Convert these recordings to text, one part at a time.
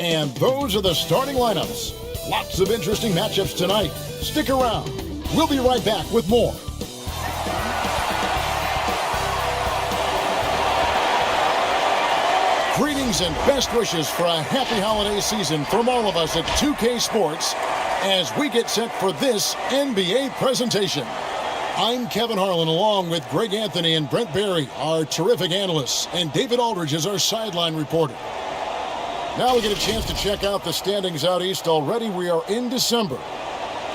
And those are the starting lineups. Lots of interesting matchups tonight. Stick around. We'll be right back with more. Greetings and best wishes for a happy holiday season from all of us at 2K Sports as we get set for this NBA presentation. I'm Kevin Harlan along with Greg Anthony and Brent Barry, our terrific analysts, and David Aldridge is our sideline reporter. Now we get a chance to check out the standings out east. Already we are in December.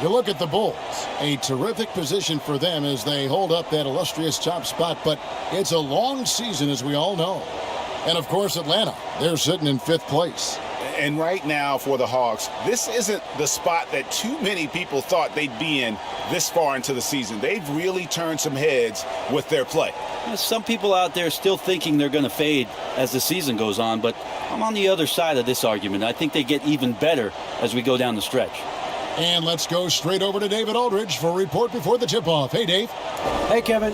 You look at the Bulls, a terrific position for them as they hold up that illustrious top spot, but it's a long season as we all know. And of course Atlanta, they're sitting in 5th place. And right now for the Hawks, this isn't the spot that too many people thought they'd be in this far into the season. They've really turned some heads with their play. Some people out there still thinking they're going to fade as the season goes on, but I'm on the other side of this argument. I think they get even better as we go down the stretch. And let's go straight over to David Aldridge for a report before the tip-off. Hey, Dave. Hey, Kevin.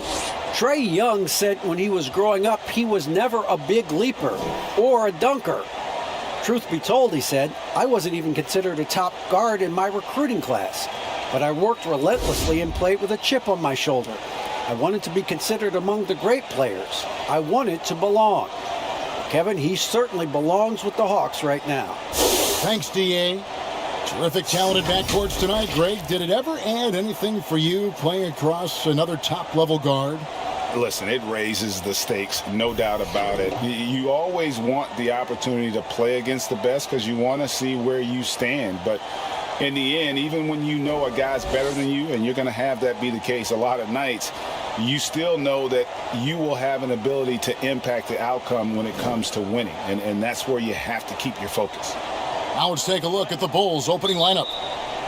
Trae Young said when he was growing up he was never a big leaper or a dunker. Truth be told, he said, I wasn't even considered a top guard in my recruiting class, but I worked relentlessly and played with a chip on my shoulder. I wanted to be considered among the great players. I wanted to belong. Kevin, he certainly belongs with the Hawks right now. Thanks, D.A. Terrific talented backcourts tonight, Greg. Did it ever add anything for you playing across another top-level guard? Listen, it raises the stakes, no doubt about it. You always want the opportunity to play against the best because you want to see where you stand. But in the end, even when you know a guy's better than you, and you're going to have that be the case a lot of nights, you still know that you will have an ability to impact the outcome when it comes to winning. And that's where you have to keep your focus. Now let's take a look at the Bulls' opening lineup.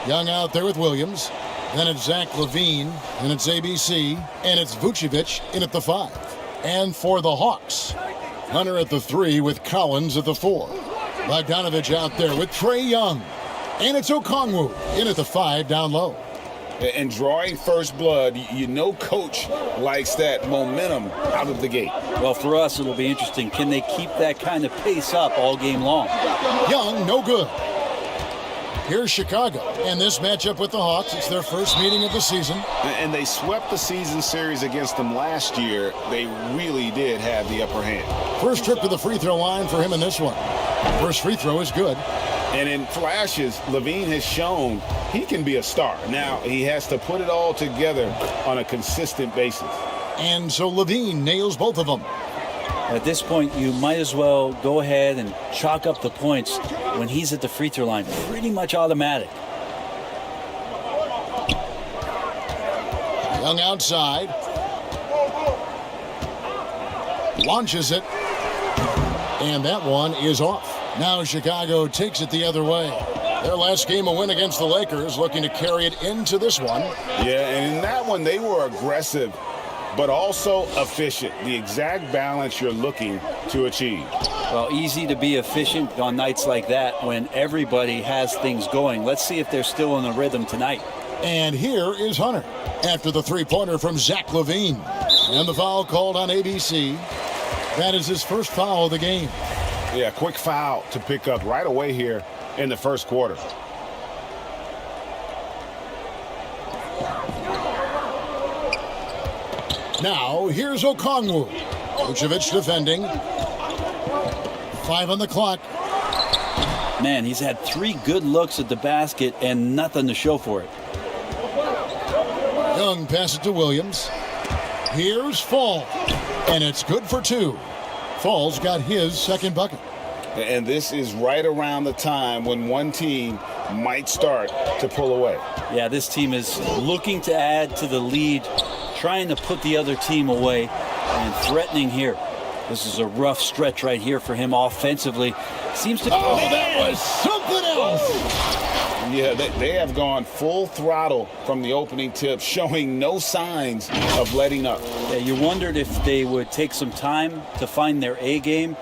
Young out there with Williams. Then it's Zach LaVine, and it's ABC, and it's Vucevic in at the 5. And for the Hawks, Hunter at the 3 with Collins at the 4. Bogdanovich out there with Trae Young. And it's Okongwu in at the 5 down low. And drawing first blood, you know Coach likes that momentum out of the gate. Well, for us, it'll be interesting. Can they keep that kind of pace up all game long? Young, no good. Here's Chicago, and this matchup with the Hawks, it's their first meeting of the season. And they swept the season series against them last year. They really did have the upper hand. First trip to the free throw line for him in this one. First free throw is good. And in flashes, LaVine has shown he can be a star. Now, he has to put it all together on a consistent basis. And so LaVine nails both of them. At this point, you might as well go ahead and chalk up the points when he's at the free throw line. Pretty much automatic. Young outside. Launches it. And that one is off. Now Chicago takes it the other way. Their last game a win against the Lakers, looking to carry it into this one. Yeah, and in that one, they were aggressive, but also efficient. The exact balance you're looking to achieve. Well, easy to be efficient on nights like that when everybody has things going. Let's see if they're still in the rhythm tonight. And here is Hunter after the three-pointer from Zach LaVine. And the foul called on ABC. That is his first foul of the game. Yeah, quick foul to pick up right away here in the first quarter. Now, here's Okongwu. Vucevic defending. 5 on the clock. Man, he's had 3 good looks at the basket and nothing to show for it. Young passes to Williams. Here's Fall. And it's good for 2. Fall's got his second bucket. And this is right around the time when one team might start to pull away. Yeah, this team is looking to add to the lead, trying to put the other team away, and threatening here. This is a rough stretch right here for him offensively. Seems to... Oh, that was something else! Yeah, they have gone full throttle from the opening tip, showing no signs of letting up. Yeah, you wondered if they would take some time to find their A game.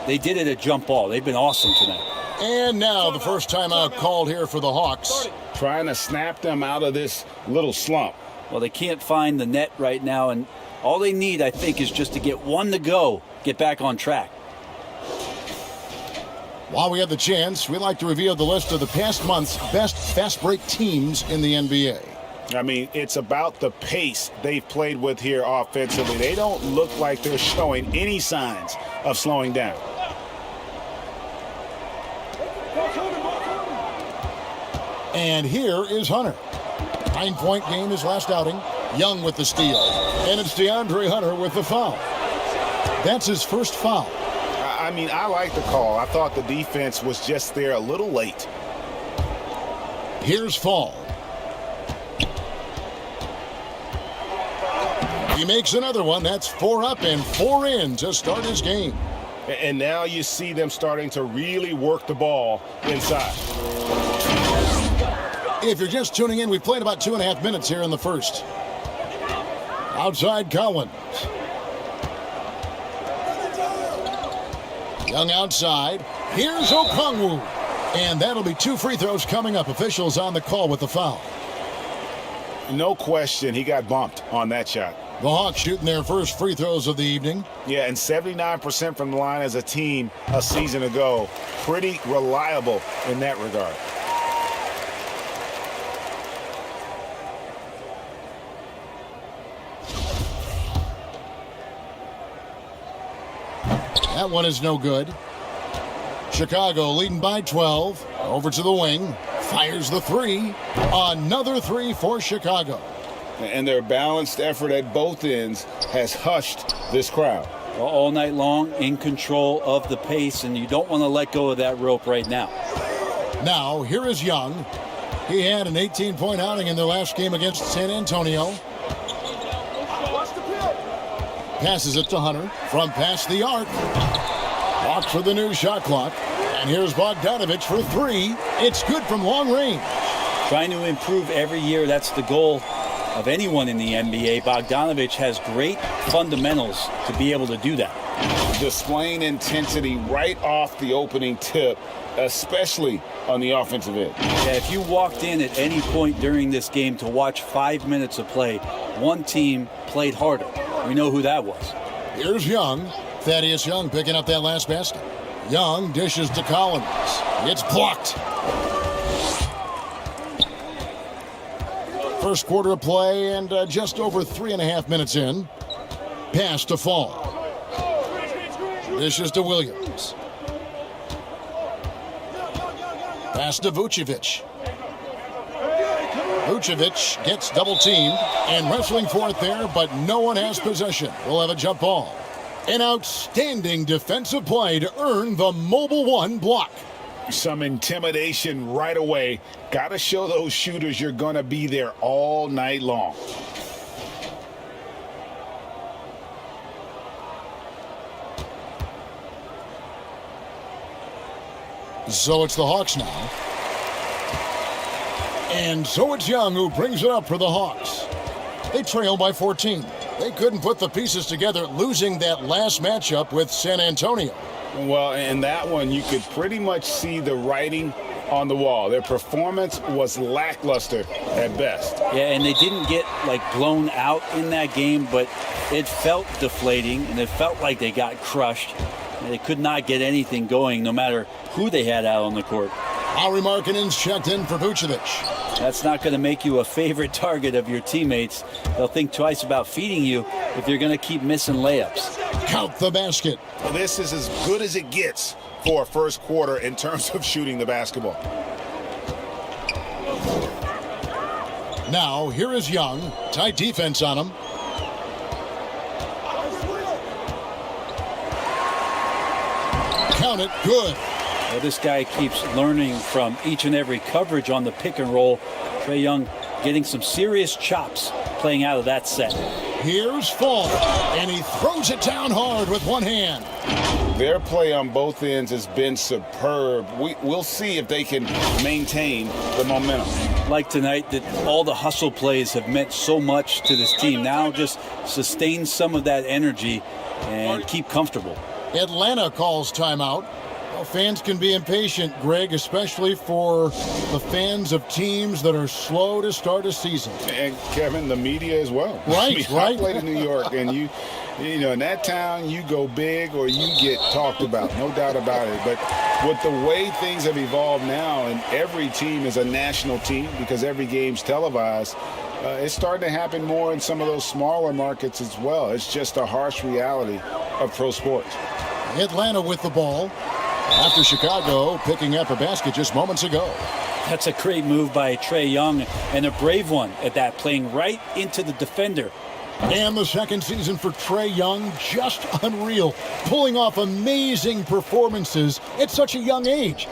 They did it at jump ball. They've been awesome tonight. And now the first timeout called here for the Hawks. Trying to snap them out of this little slump. Well, they can't find the net right now, and all they need, I think, is just to get one to go, get back on track. While we have the chance, we like to reveal the list of the past month's best fast break teams in the NBA. I mean, it's about the pace they've played with here offensively. They don't look like they're showing any signs of slowing down. And here is Hunter. 9-point game his last outing. Young with the steal. And it's DeAndre Hunter with the foul. That's his first foul. I mean, I like the call. I thought the defense was just there a little late. Here's Fall. He makes another one. That's 4 up and 4 in to start his game. And now you see them starting to really work the ball inside. If you're just tuning in, we've played about 2.5 minutes here in the first. Outside Collins. Young outside. Here's Okongwu. And that'll be 2 free throws coming up. Officials on the call with the foul. No question, he got bumped on that shot. The Hawks shooting their first free throws of the evening. Yeah, and 79% from the line as a team a season ago. Pretty reliable in that regard. That one is no good. Chicago leading by 12. Over to the wing. Fires the 3. Another 3 for Chicago. And their balanced effort at both ends has hushed this crowd. All night long, in control of the pace, and you don't want to let go of that rope right now. Now, here is Young. He had an 18-point outing in their last game against San Antonio. Passes it to Hunter from past the arc. Walks for the new shot clock. And here's Bogdanovich for 3. It's good from long range. Trying to improve every year, that's the goal of anyone in the NBA. Bogdanovich has great fundamentals to be able to do that. Displaying intensity right off the opening tip, especially on the offensive end. Yeah, if you walked in at any point during this game to watch 5 minutes of play, one team played harder. We know who that was. Here's Young. Thaddeus Young picking up that last basket. Young dishes to Collins. It's blocked. First quarter of play and just over 3.5 minutes in. Pass to Fall. Dishes to Williams. Pass to Vucevic. Vucevic gets double teamed and wrestling for it there, but no one has possession. We'll have a jump ball. An outstanding defensive play to earn the Mobile One block. Some intimidation right away. Got to show those shooters you're going to be there all night long. So it's the Hawks now. And so it's Young who brings it up for the Hawks. They trail by 14. They couldn't put the pieces together, losing that last matchup with San Antonio. Well, in that one, you could pretty much see the writing on the wall. Their performance was lackluster at best. Yeah, and they didn't get blown out in that game, but it felt deflating, and it felt like they got crushed. And they could not get anything going, no matter who they had out on the court. Lauri Markkanen's checked in for Vucevic. That's not going to make you a favorite target of your teammates. They'll think twice about feeding you if you're going to keep missing layups. Count the basket. Well, this is as good as it gets for a first quarter in terms of shooting the basketball. Now, here is Young. Tight defense on him. Count it. Good. Well, this guy keeps learning from each and every coverage on the pick and roll. Trae Young getting some serious chops playing out of that set. Here's Fall, and he throws it down hard with one hand. Their play on both ends has been superb. We'll see if they can maintain the momentum. Like tonight, that all the hustle plays have meant so much to this team. Now just sustain some of that energy and keep comfortable. Atlanta calls timeout. Well, fans can be impatient, Greg, especially for the fans of teams that are slow to start a season. And Kevin, the media as well. Right, I played in New York, and You know, in that town, you go big or you get talked about, no doubt about it. But with the way things have evolved now, and every team is a national team because every game's televised, it's starting to happen more in some of those smaller markets as well. It's just a harsh reality of pro sports. Atlanta with the ball after Chicago picking up a basket just moments ago. That's a great move by Trae Young, and a brave one at that, playing right into the defender. And the second season for Trae Young, just unreal. Pulling off amazing performances at such a young age.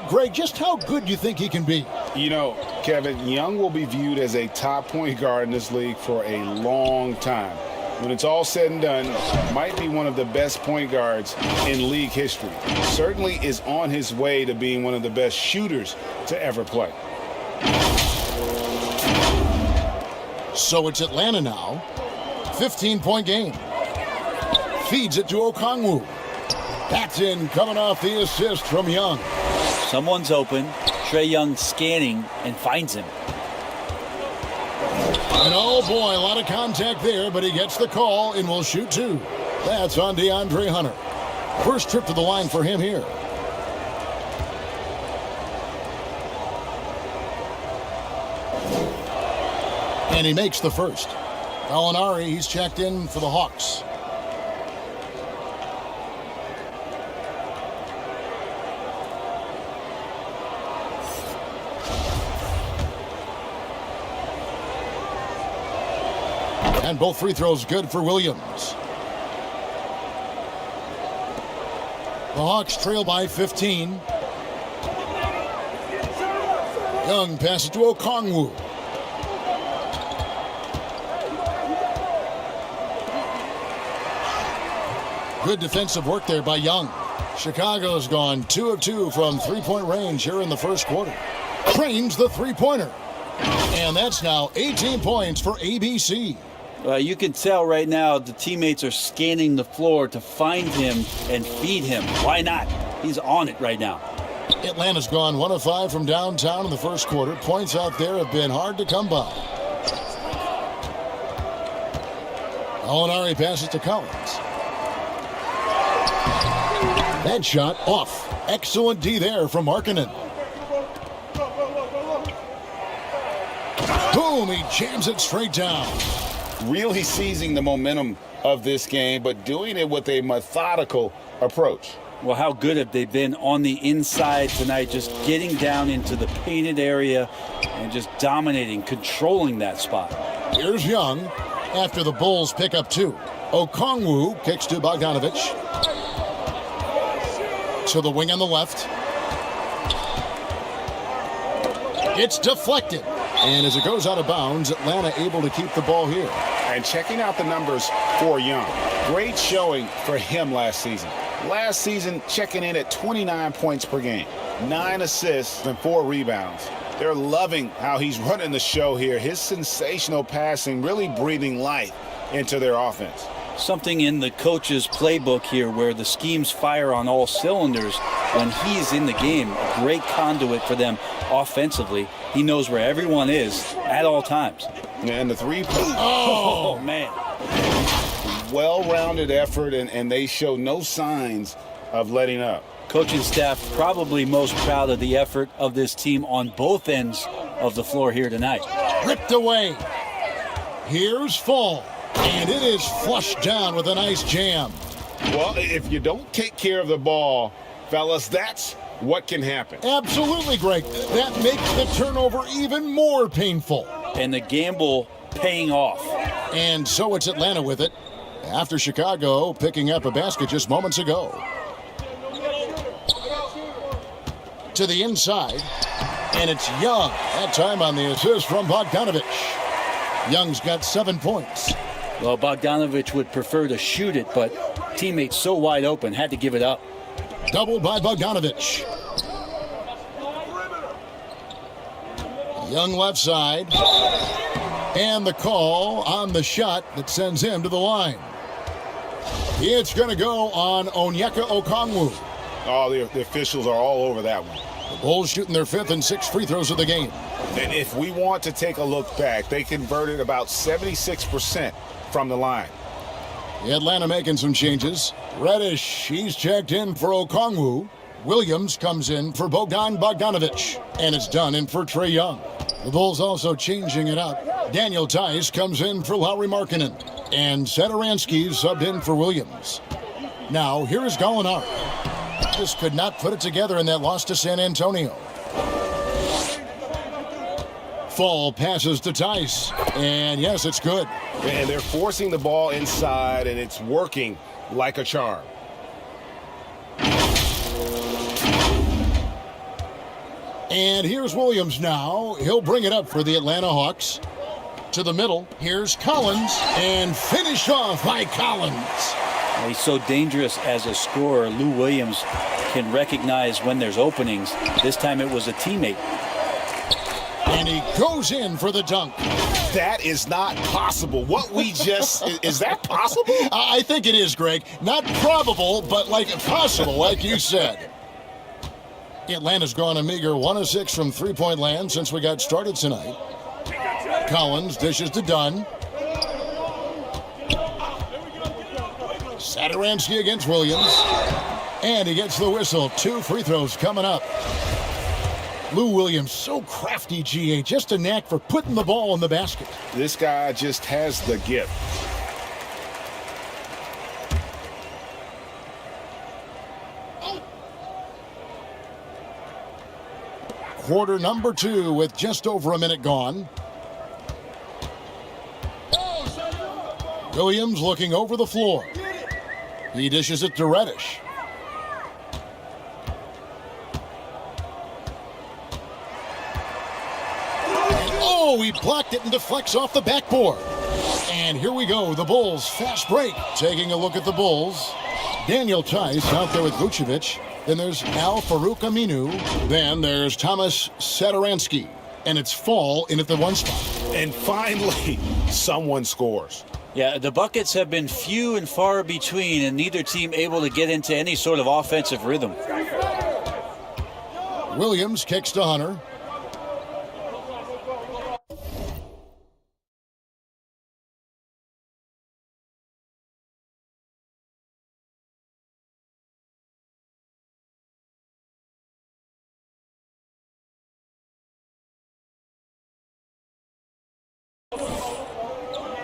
Greg, just how good do you think he can be? You know, Kevin, Young will be viewed as a top point guard in this league for a long time. When it's all said and done, might be one of the best point guards in league history. Certainly is on his way to being one of the best shooters to ever play. So it's Atlanta now. 15-point game. Feeds it to Okongwu. That's in, coming off the assist from Young. Someone's open. Trae Young scanning and finds him. And oh boy, a lot of contact there, but he gets the call and will shoot two. That's on DeAndre Hunter. First trip to the line for him here. And he makes the first. Gallinari, he's checked in for the Hawks. And both free throws good for Williams. The Hawks trail by 15. Young passes to Okongwu. Good defensive work there by Young. Chicago's gone 2 of 2 from three-point range here in the first quarter. Trains the three-pointer. And that's now 18 points for ABC. You can tell right now the teammates are scanning the floor to find him and feed him. Why not? He's on it right now. Atlanta's gone 1 of 5 from downtown in the first quarter. Points out there have been hard to come by. Gallinari passes to Collins. That shot off. Excellent D there from Markkanen. Boom, he jams it straight down. Really seizing the momentum of this game, but doing it with a methodical approach. Well, how good have they been on the inside tonight, just getting down into the painted area and just dominating, controlling that spot. Here's Young after the Bulls pick up 2. Okongwu kicks to Bogdanovich. To the wing on the left. It's deflected. And as it goes out of bounds, Atlanta able to keep the ball here. And checking out the numbers for Young. Great showing for him last season. Last season, checking in at 29 points per game. 9 assists and 4 rebounds. They're loving how he's running the show here. His sensational passing really breathing life into their offense. Something in the coach's playbook here where the schemes fire on all cylinders when he's in the game. A great conduit for them offensively. He knows where everyone is at all times. And the three-point. Oh, man. Well-rounded effort, and they show no signs of letting up. Coaching staff probably most proud of the effort of this team on both ends of the floor here tonight. Ripped away. Here's Fall. And it is flushed down with a nice jam. Well, if you don't take care of the ball, fellas, that's what can happen. Absolutely, Greg. That makes the turnover even more painful. And the gamble paying off. And so it's Atlanta with it after Chicago picking up a basket just moments ago. To the inside. And it's Young. That time on the assist from Bogdanovich. Young's got 7 points. Well, Bogdanovich would prefer to shoot it, but teammates so wide open, had to give it up. Doubled by Bogdanovich. Young left side. And the call on the shot that sends him to the line. It's going to go on Onyeka Okongwu. Oh, the officials are all over that one. The Bulls shooting their 5th and 6th free throws of the game. And if we want to take a look back, they converted about 76% from the line. Atlanta making some changes. Reddish, he's checked in for Okongwu. Williams comes in for Bogdanovic. And it's done in for Trae Young. The Bulls also changing it up. Daniel Tice comes in for Lauri Markkanen. And Satoransky subbed in for Williams. Now, here is Gallinari. Just could not put it together in that loss to San Antonio. Fall passes to Tice. And yes, it's good. And they're forcing the ball inside, and it's working like a charm. And here's Williams now. He'll bring it up for the Atlanta Hawks. To the middle, here's Collins, and finished off by Collins. He's so dangerous as a scorer. Lou Williams can recognize when there's openings. This time it was a teammate. And he goes in for the dunk. That is not possible. What we just... is that possible? I think it is, Greg. Not probable, but like possible, like you said. Atlanta's gone a meager 1 of 6 from three-point land since we got started tonight. Collins dishes to Dunn. Satoransky against Williams. And he gets the whistle. 2 free throws coming up. Lou Williams, so crafty, GA. Just a knack for putting the ball in the basket. This guy just has the gift. Quarter number 2 with just over a minute gone. Williams looking over the floor. He dishes it to Reddish. Oh, he blocked it and deflects off the backboard. And here we go, the Bulls fast break. Taking a look at the Bulls. Daniel Tice out there with Vucevic. Then there's Al Farouk Aminu. Then there's Thomas Satoransky. And it's Fall in at the 1 spot. And finally, someone scores. Yeah, the buckets have been few and far between, and neither team able to get into any sort of offensive rhythm. Williams kicks to Hunter.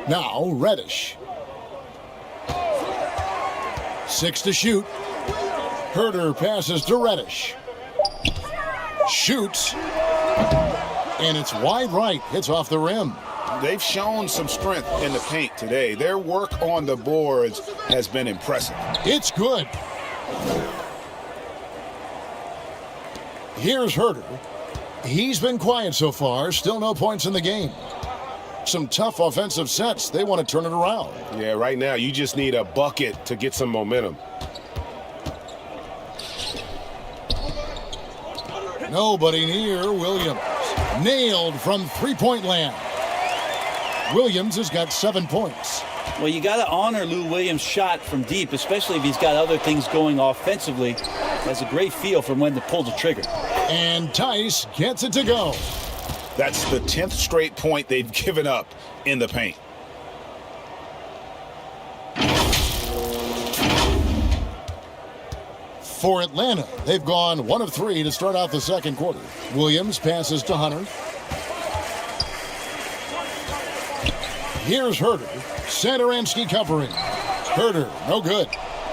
Now, Reddish. 6 to shoot. Herter passes to Reddish. Shoots. And it's wide right. Hits off the rim. They've shown some strength in the paint today. Their work on the boards has been impressive. It's good. Here's Herter. He's been quiet so far. Still no points in the game. Some tough offensive sets. They want to turn it around. Yeah, right now you just need a bucket to get some momentum. Nobody near Williams. Nailed from three-point land. Williams has got 7 points. Well, you got to honor Lou Williams' shot from deep, especially if he's got other things going offensively. Has a great feel for when to pull the trigger. And Tice gets it to go. That's the 10th straight point they've given up in the paint. For Atlanta, they've gone 1 of 3 to start out the second quarter. Williams passes to Hunter. Here's Herter. Satoransky covering. Herter, no good.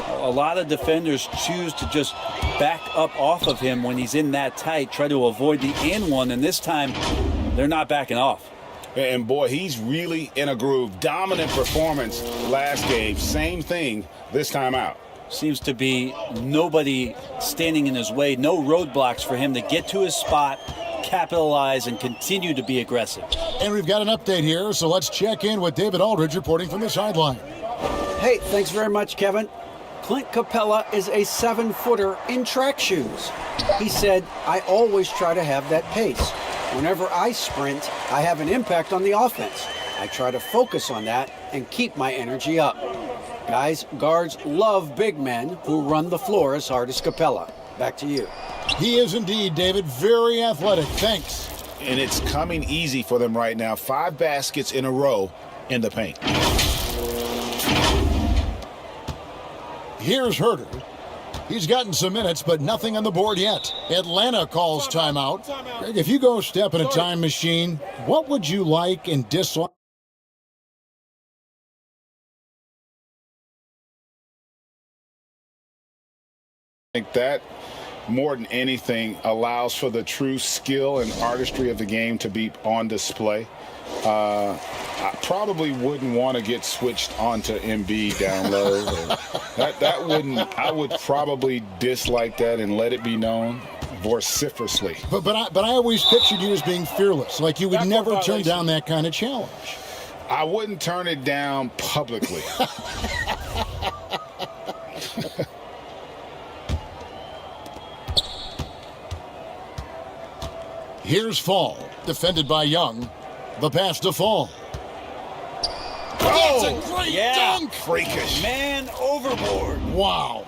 A lot of defenders choose to just back up off of him when he's in that tight, try to avoid the and one, and this time they're not backing off. And boy, he's really in a groove. Dominant performance last game. Same thing this time out. Seems to be nobody standing in his way, no roadblocks for him to get to his spot, capitalize, and continue to be aggressive. And we've got an update here, so let's check in with David Aldridge reporting from the sideline. Hey, thanks very much, Kevin. Clint Capella is a 7-footer in track shoes. He said, I always try to have that pace. Whenever I sprint, I have an impact on the offense. I try to focus on that and keep my energy up. Guys, guards love big men who run the floor as hard as Capella. Back to you. He is indeed, David, very athletic. Thanks. And it's coming easy for them right now. 5 baskets in a row in the paint. Here's Herder. He's gotten some minutes, but nothing on the board yet. Atlanta calls timeout. Greg, if you go step in a time machine, what would you like and dislike? I think that, more than anything, allows for the true skill and artistry of the game to be on display. I probably wouldn't want to get switched onto MB down low. that wouldn't. I would probably dislike that and let it be known vociferously. But I always pictured you as being fearless, like you would never turn down that kind of challenge. I wouldn't turn it down publicly. Here's Fall, defended by Young. The pass to Fall. Oh, that's a great dunk! Freakish. Man overboard. Wow.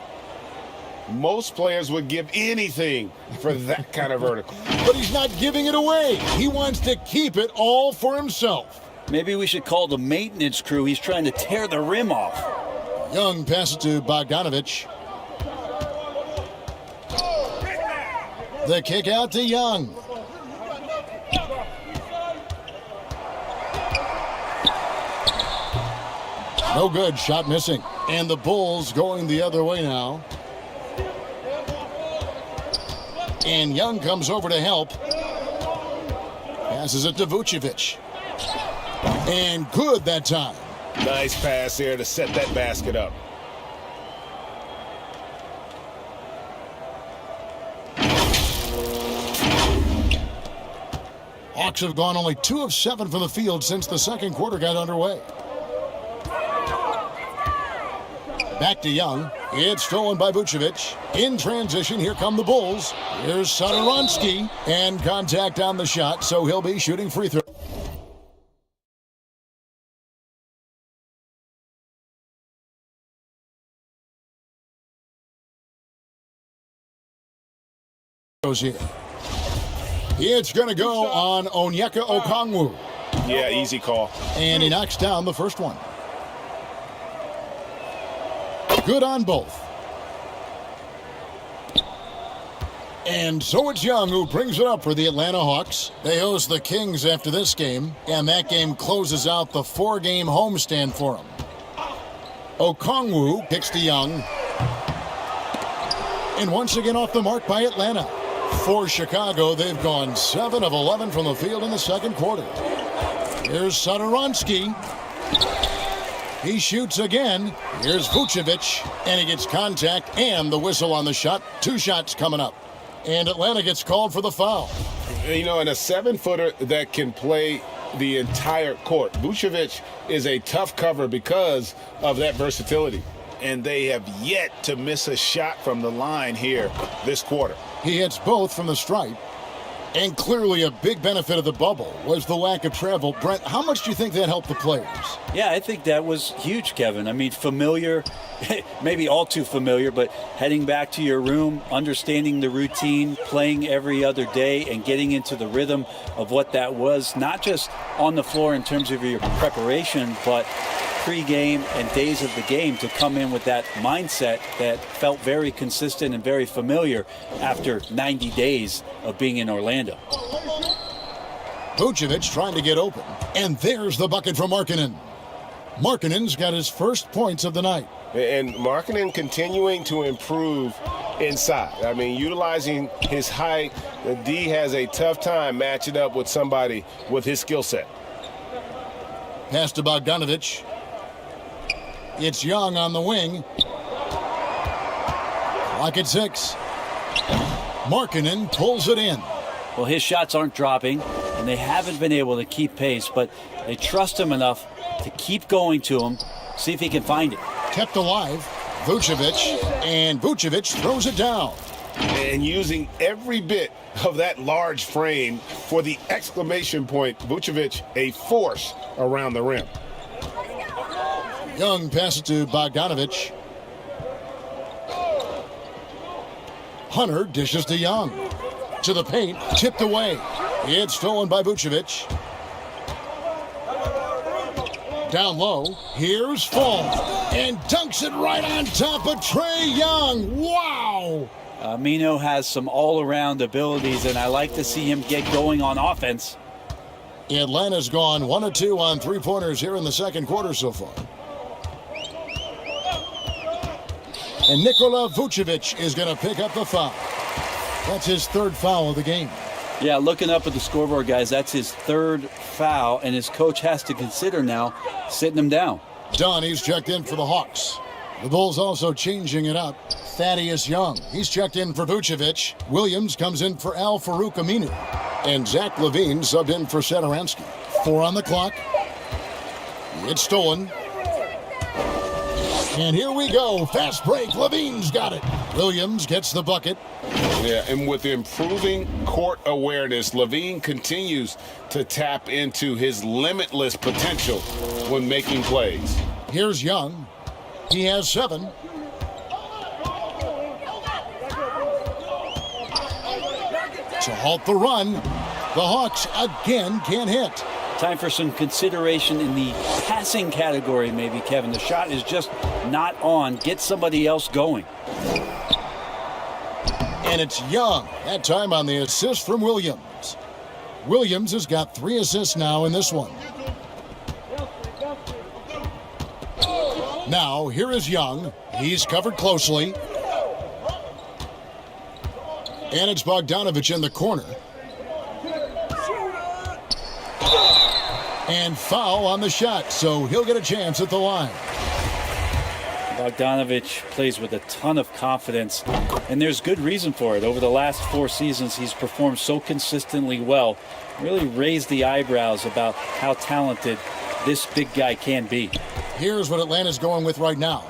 Most players would give anything for that kind of vertical. But he's not giving it away. He wants to keep it all for himself. Maybe we should call the maintenance crew. He's trying to tear the rim off. Young passes to Bogdanovich. The kick out to Young. No good, shot missing. And the Bulls going the other way now. And Young comes over to help. Passes it to Vucevic. And good that time. Nice pass there to set that basket up. Hawks have gone only 2 of 7 from the field since the second quarter got underway. Back to Young. It's stolen by Vucevic. In transition, here come the Bulls. Here's Satoransky. And contact on the shot, so he'll be shooting free throw. Here. It's going to go on Onyeka Okongwu. Yeah, easy call. And he knocks down the first one. Good on both. And so it's Young who brings it up for the Atlanta Hawks. They host the Kings after this game, and that game closes out the 4-game homestand for them. Okongwu kicks to Young. And once again off the mark by Atlanta. For Chicago, they've gone 7 of 11 from the field in the second quarter. Here's Satoransky. He shoots again. Here's Vucevic, and he gets contact and the whistle on the shot. 2 shots coming up. And Atlanta gets called for the foul. You know, and a 7-footer that can play the entire court. Vucevic is a tough cover because of that versatility. And they have yet to miss a shot from the line here this quarter. He hits both from the stripe. And clearly a big benefit of the bubble was the lack of travel. Brent, how much do you think that helped the players? Yeah, I think that was huge, Kevin. I mean, familiar, maybe all too familiar, but heading back to your room, understanding the routine, playing every other day, and getting into the rhythm of what that was, not just on the floor in terms of your preparation, but pre-game and days of the game, to come in with that mindset that felt very consistent and very familiar after 90 days of being in Orlando. Vucevic trying to get open. And there's the bucket from Markkanen. Markkanen's got his first points of the night. And Markkanen continuing to improve inside. I mean, utilizing his height, the D has a tough time matching up with somebody with his skill set. Pass to Bogdanovich. It's Young on the wing. Clock at 6. Markkanen pulls it in. Well, his shots aren't dropping, and they haven't been able to keep pace, but they trust him enough to keep going to him, see if he can find it. Kept alive. Vucevic, and Vucevic throws it down. And using every bit of that large frame for the exclamation point. Vucevic, a force around the rim. Young passes to Bogdanovich. Hunter dishes to Young. To the paint, tipped away. It's stolen by Vucevic. Down low, here's Fall, and dunks it right on top of Trae Young. Wow! Mino has some all-around abilities, and I like to see him get going on offense. Atlanta's gone 1 of 2 on three-pointers here in the second quarter so far. And Nikola Vucevic is going to pick up the foul. That's his third foul of the game. Yeah, looking up at the scoreboard, guys, that's his third foul, and his coach has to consider now sitting him down. Dunn, he's checked in for the Hawks. The Bulls also changing it up. Thaddeus Young, he's checked in for Vucevic. Williams comes in for Al Farouk Aminu. And Zach LaVine subbed in for Satoransky. 4 on the clock. It's stolen. And here we go. Fast break. LaVine's got it. Williams gets the bucket. Yeah, and with improving court awareness, LaVine continues to tap into his limitless potential when making plays. Here's Young. He has 7. To halt the run, the Hawks again can't hit. Time for some consideration in the passing category, maybe, Kevin. The shot is just not on. Get somebody else going. And it's Young, that time on the assist from Williams. Williams has got 3 assists now in this one. Now, here is Young. He's covered closely. And it's Bogdanovich in the corner. And foul on the shot, so he'll get a chance at the line. Bogdanovich plays with a ton of confidence, and there's good reason for it. Over the last 4 seasons, he's performed so consistently well. Really raised the eyebrows about how talented this big guy can be. Here's what Atlanta's going with right now.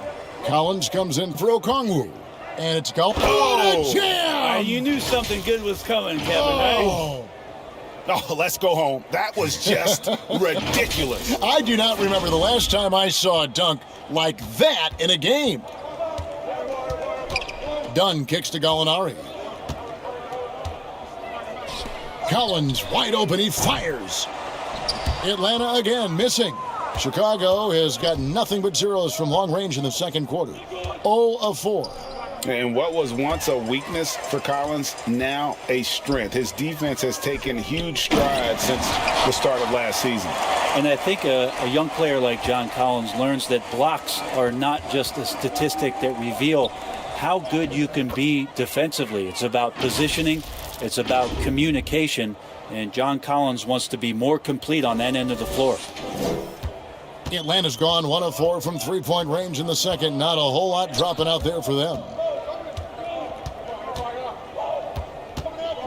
Collins comes in for Okongwu. And it's go. Oh, what a jam! You knew something good was coming, Kevin, right? Oh, let's go home. That was just ridiculous. I do not remember the last time I saw a dunk like that in a game. Dunn kicks to Gallinari. Collins wide open, he fires. Atlanta again missing. Chicago has got nothing but zeros from long range in the second quarter. 0 of 4. And what was once a weakness for Collins, now a strength. His defense has taken huge strides since the start of last season. And I think a young player like John Collins learns that blocks are not just a statistic that reveal how good you can be defensively. It's about positioning, it's about communication, and John Collins wants to be more complete on that end of the floor. Atlanta's gone 1 of 4 from three-point range in the second. Not a whole lot dropping out there for them.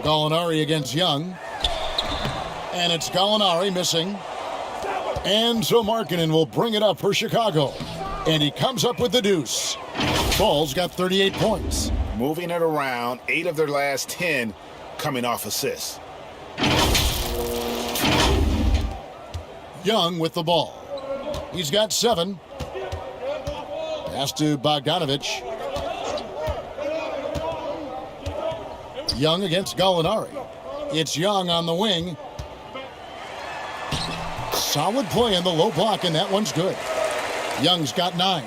Gallinari against Young. And it's Gallinari missing. And so Markkanen will bring it up for Chicago. And he comes up with the deuce. Ball's got 38 points. Moving it around, 8 of their last 10 coming off assists. Young with the ball. He's got 7. Pass to Bogdanovich. Young against Gallinari. It's Young on the wing. Solid play in the low block, and that one's good. Young's got 9.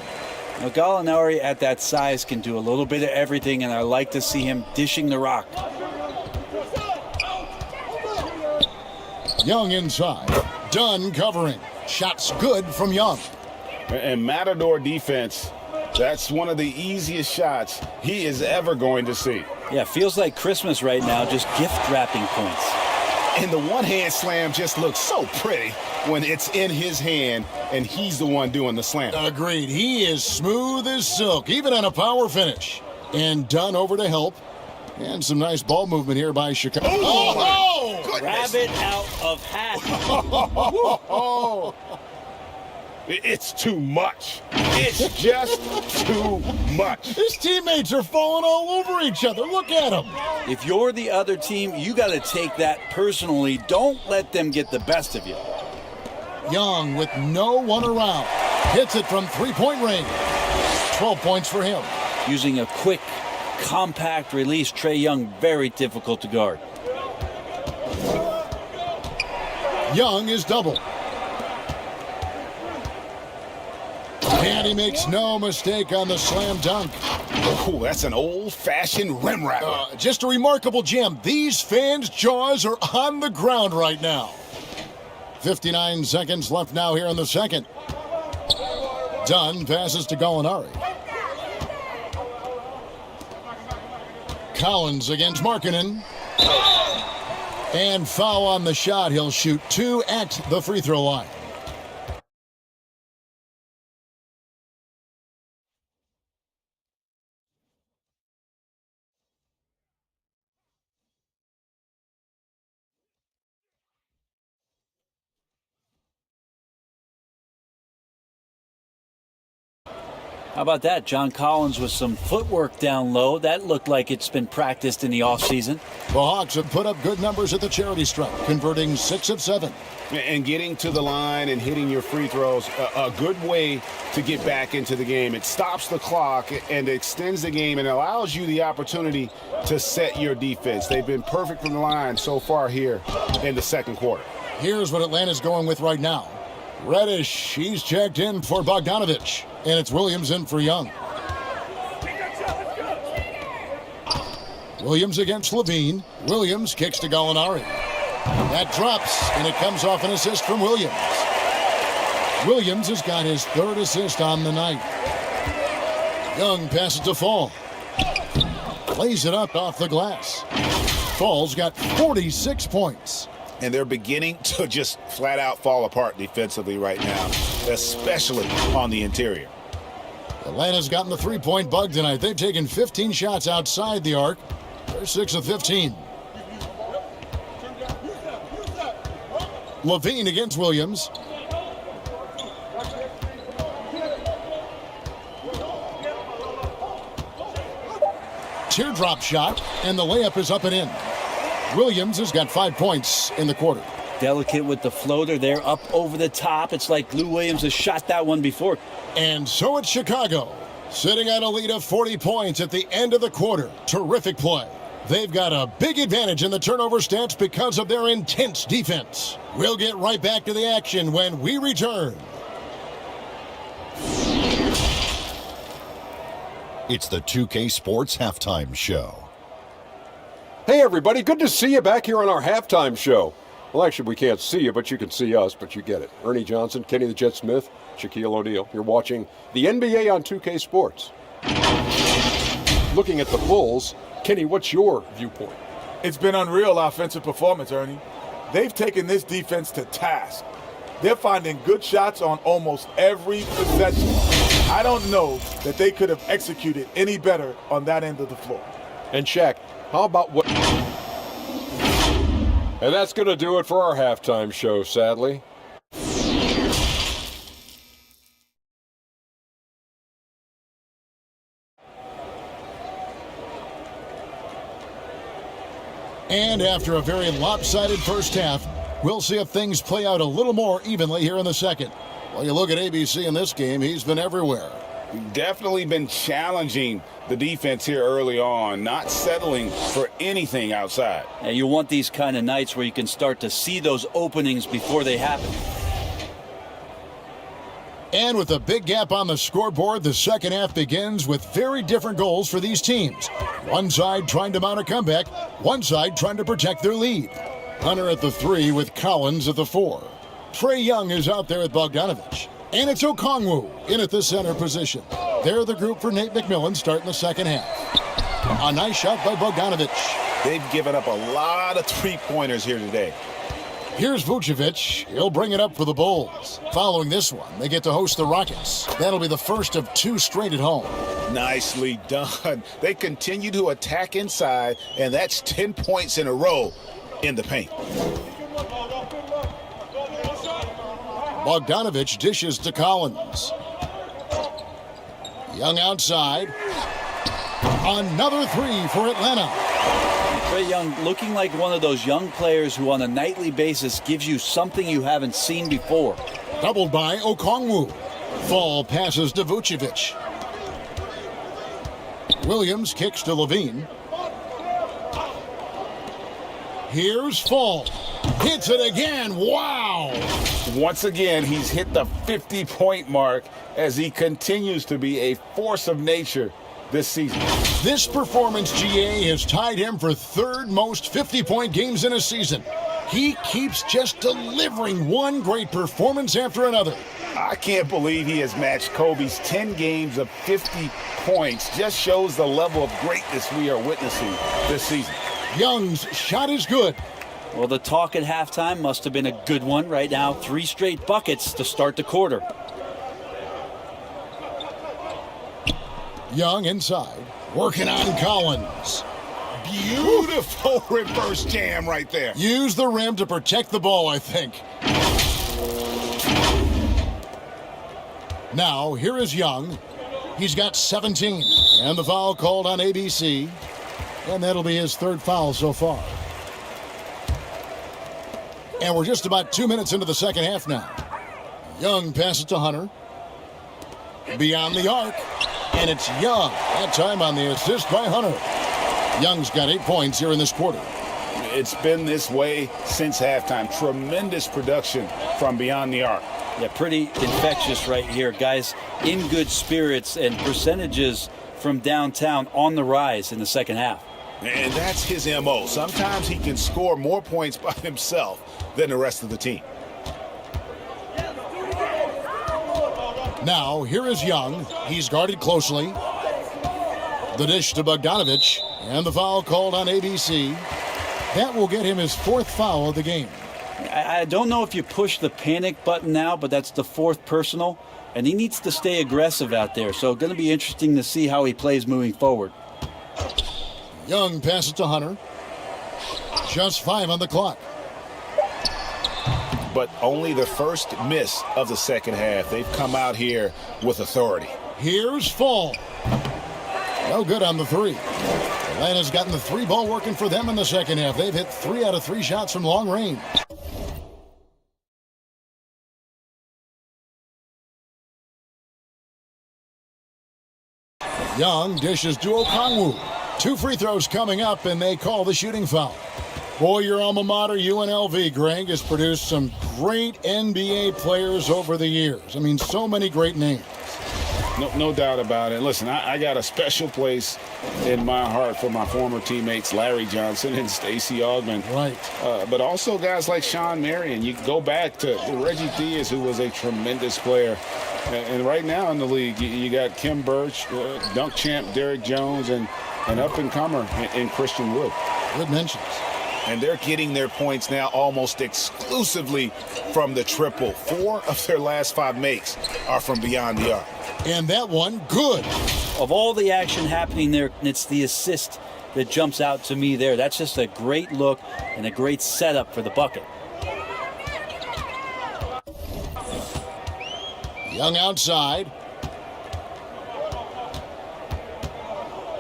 Now, Gallinari at that size can do a little bit of everything, and I like to see him dishing the rock. Young inside. Dunn covering. Shots good from Young. And Matador defense, that's one of the easiest shots he is ever going to see. Yeah, feels like Christmas right now, just gift wrapping points. And the one-hand slam just looks so pretty when it's in his hand and he's the one doing the slam. Agreed. He is smooth as silk, even on a power finish. And Dunn over to help. And some nice ball movement here by Chicago. Oh! Rabbit out of hat. Oh! It's too much. It's just too much. His teammates are falling all over each other. Look at them. If you're the other team, you got to take that personally. Don't let them get the best of you. Young with no one around. Hits it from three-point range. 12 points for him. Using a quick, compact release, Trae Young, very difficult to guard. Young is doubled. And he makes no mistake on the slam dunk. Oh, that's an old-fashioned rim rattler. Just a remarkable gem. These fans' jaws are on the ground right now. 59 seconds left now here in the second. Dunn passes to Gallinari. Collins against Markkanen. And foul on the shot. He'll shoot 2 at the free throw line. How about that? John Collins with some footwork down low. That looked like it's been practiced in the offseason. The Hawks have put up good numbers at the charity stripe, converting 6 of 7. And getting to the line and hitting your free throws, a good way to get back into the game. It stops the clock and extends the game and allows you the opportunity to set your defense. They've been perfect from the line so far here in the second quarter. Here's what Atlanta's going with right now. Reddish, he's checked in for Bogdanovich, and it's Williams in for Young. Williams against Levine. Williams kicks to Gallinari. That drops, and it comes off an assist from Williams. Williams has got his 3rd assist on the night. Young passes to Fall. Lays it up off the glass. Fall's got 46 points. And they're beginning to just flat out fall apart defensively right now, especially on the interior. Atlanta's gotten the three-point bug tonight. They've taken 15 shots outside the arc. They're 6 of 15. Levine against Williams. Teardrop shot, and the layup is up and in. Williams has got 5 points in the quarter. Delicate with the floater there, up over the top. It's like Lou Williams has shot that one before. And so it's Chicago, sitting at a lead of 40 points at the end of the quarter. Terrific play. They've got a big advantage in the turnover stats because of their intense defense. We'll get right back to the action when we return. It's the 2K Sports Halftime Show. Hey everybody, good to see you back here on our halftime show. Well, actually, we can't see you, but you can see us, but you get it. Ernie Johnson, Kenny the Jet Smith, Shaquille O'Neal. You're watching the NBA on 2K Sports. Looking at the Bulls, Kenny, what's your viewpoint? It's been unreal offensive performance, Ernie. They've taken this defense to task. They're finding good shots on almost every possession. I don't know that they could have executed any better on that end of the floor. And Shaq, how about what? And that's going to do it for our halftime show, sadly. And after a very lopsided first half, we'll see if things play out a little more evenly here in the second. Well, you look at ABC in this game, he's been everywhere. Definitely been challenging the defense here early on, not settling for anything outside. And you want these kind of nights where you can start to see those openings before they happen. And with a big gap on the scoreboard, the second half begins with very different goals for these teams. One side trying to mount a comeback, one side trying to protect their lead. Hunter at the 3 with Collins at the 4. Trae Young is out there at Bogdanovich. And it's Okongwu in at the center position. They're the group for Nate McMillan starting the second half. A nice shot by Bogdanovich. They've given up a lot of three-pointers here today. Here's Vucevic. He'll bring it up for the Bulls. Following this one, they get to host the Rockets. That'll be the first of 2 straight at home. Nicely done. They continue to attack inside, and that's 10 points in a row in the paint. Bogdanovich dishes to Collins. Young outside. Another 3 for Atlanta. Trae Young looking like one of those young players who on a nightly basis gives you something you haven't seen before. Doubled by Okongwu. Fall passes to Vucevic. Williams kicks to Levine. Here's Fall. Hits it again. Wow. Once again, he's hit the 50-point mark as he continues to be a force of nature this season. This performance, GA, has tied him for third most 50-point games in a season. He keeps just delivering one great performance after another. I can't believe he has matched Kobe's 10 games of 50 points. Just shows the level of greatness we are witnessing this season. Young's shot is good. Well, the talk at halftime must have been a good one. Right now, 3 straight buckets to start the quarter. Young inside, working on Collins. Beautiful reverse jam right there. Use the rim to protect the ball, I think. Now, here is Young. He's got 17. And the foul called on ABC. And that'll be his third foul so far. And we're just about 2 minutes into the second half now. Young passes to Hunter. Beyond the arc. And it's Young. That time on the assist by Hunter. Young's got 8 points here in this quarter. It's been this way since halftime. Tremendous production from beyond the arc. Yeah, pretty infectious right here. Guys in good spirits, and percentages from downtown on the rise in the second half. And that's his MO. Sometimes he can score more points by himself than the rest of the team. Now, here is Young. He's guarded closely. The dish to Bogdanovich. And the foul called on ABC. That will get him his 4th foul of the game. I don't know if you push the panic button now, but that's the 4th personal, and he needs to stay aggressive out there. So going to be interesting to see how he plays moving forward. Young passes to Hunter. Just 5 on the clock. But only the first miss of the second half. They've come out here with authority. Here's Fall. No good on the 3. Atlanta's gotten the 3 ball working for them in the second half. They've hit 3 out of 3 shots from long range. Young dishes to Okongwu. 2 free throws coming up, and they call the shooting foul. Boy, your alma mater, UNLV, Greg, has produced some great NBA players over the years. I mean, so many great names. No doubt about it. Listen, I got a special place in my heart for my former teammates Larry Johnson and Stacey Augmon. Right. But also guys like Sean Marion. You go back to Reggie Diaz, who was a tremendous player. And right now in the league, you got Kim Birch, dunk champ Derrick Jones, and an up-and-comer in Christian Wood. Good mentions. And they're getting their points now almost exclusively from the triple. 4 of their last 5 makes are from beyond the arc. And that one, good. Of all the action happening there, it's the assist that jumps out to me there. That's just a great look and a great setup for the bucket. Young outside.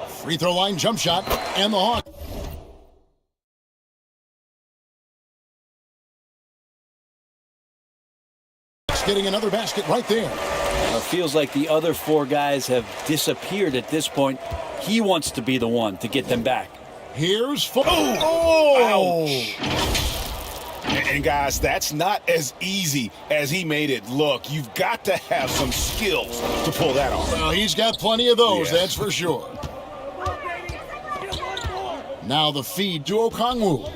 Free throw line jump shot, and the Hawks. Getting another basket right there. It feels like the other 4 guys have disappeared at this point. He wants to be the one to get them back. Here's Ouch. And guys, that's not as easy as he made it look. You've got to have some skills to pull that off. Well, he's got plenty of those, Yeah. that's for sure. Now the feed to Okongwu.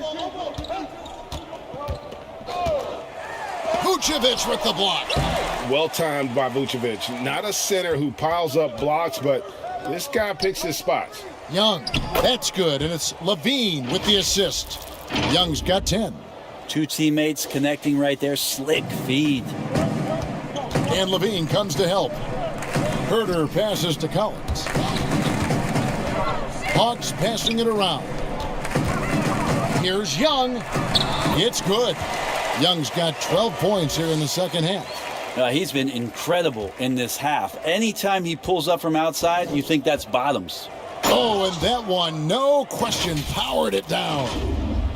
Vucevic with the block. Well timed by Vucevic. Not a center who piles up blocks, but this guy picks his spots. Young, that's good, and it's Levine with the assist. Young's got 10. 2 teammates connecting right there. Slick feed. And Levine comes to help. Herter passes to Collins. Hawks passing it around. Here's Young. It's good. Young's got 12 points here in the second half. He's been incredible in this half. Anytime he pulls up from outside, you think that's bottoms. Oh, and that one, no question, powered it down.